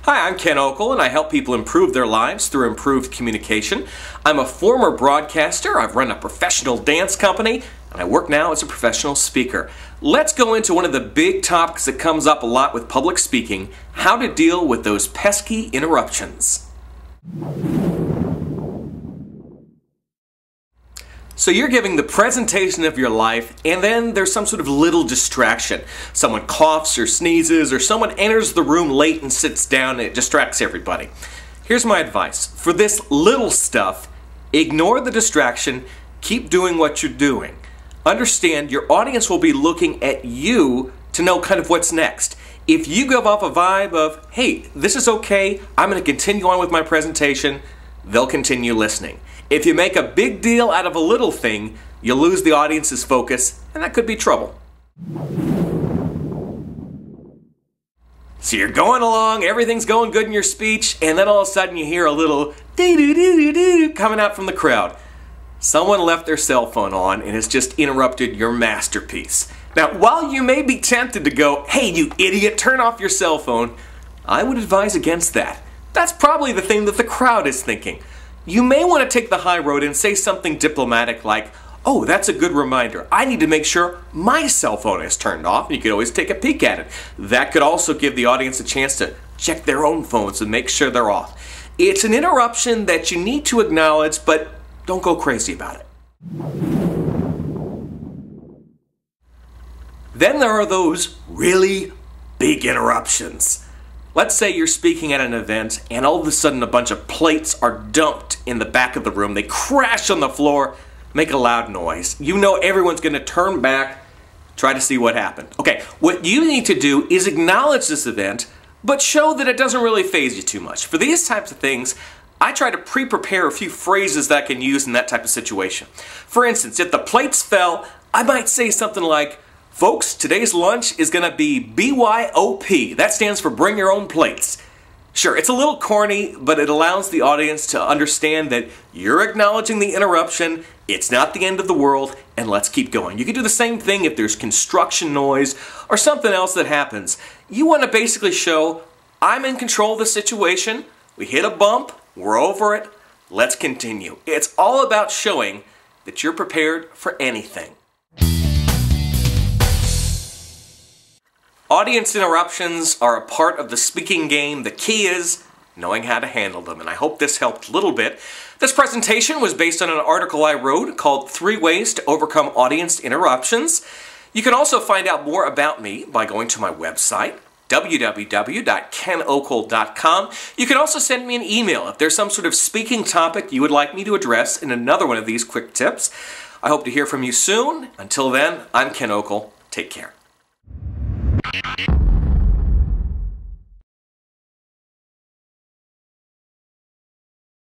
Hi, I'm Ken Okel, and I help people improve their lives through improved communication. I'm a former broadcaster, I've run a professional dance company, and I work now as a professional speaker. Let's go into one of the big topics that comes up a lot with public speaking, how to deal with those pesky interruptions. So you're giving the presentation of your life, and then there's some sort of little distraction. Someone coughs or sneezes, or someone enters the room late and sits down, and it distracts everybody. Here's my advice. For this little stuff, ignore the distraction, keep doing what you're doing. Understand your audience will be looking at you to know kind of what's next. If you give off a vibe of, hey, this is okay, I'm going to continue on with my presentation, they'll continue listening. If you make a big deal out of a little thing, you lose the audience's focus, and that could be trouble. So you're going along, everything's going good in your speech, and then all of a sudden you hear a little doo-doo-doo-doo-doo coming out from the crowd. Someone left their cell phone on and has just interrupted your masterpiece. Now, while you may be tempted to go, hey, you idiot, turn off your cell phone, I would advise against that. That's probably the thing that the crowd is thinking. You may want to take the high road and say something diplomatic like, oh, that's a good reminder. I need to make sure my cell phone is turned off. You could always take a peek at it. That could also give the audience a chance to check their own phones and make sure they're off. It's an interruption that you need to acknowledge, but don't go crazy about it. Then there are those really big interruptions. Let's say you're speaking at an event and all of a sudden a bunch of plates are dumped in the back of the room. They crash on the floor, make a loud noise. You know everyone's going to turn back, try to see what happened. Okay, what you need to do is acknowledge this event, but show that it doesn't really faze you too much. For these types of things, I try to pre-prepare a few phrases that I can use in that type of situation. For instance, if the plates fell, I might say something like, folks, today's lunch is going to be BYOP. That stands for bring your own plates. Sure, it's a little corny, but it allows the audience to understand that you're acknowledging the interruption, it's not the end of the world, and let's keep going. You can do the same thing if there's construction noise or something else that happens. You want to basically show, I'm in control of the situation, we hit a bump, we're over it, let's continue. It's all about showing that you're prepared for anything. Audience interruptions are a part of the speaking game. The key is knowing how to handle them, and I hope this helped a little bit. This presentation was based on an article I wrote called 3 Ways to Overcome Audience Interruptions. You can also find out more about me by going to my website, www.kenokel.com. You can also send me an email if there's some sort of speaking topic you would like me to address in another one of these quick tips. I hope to hear from you soon. Until then, I'm Ken Okel. Take care.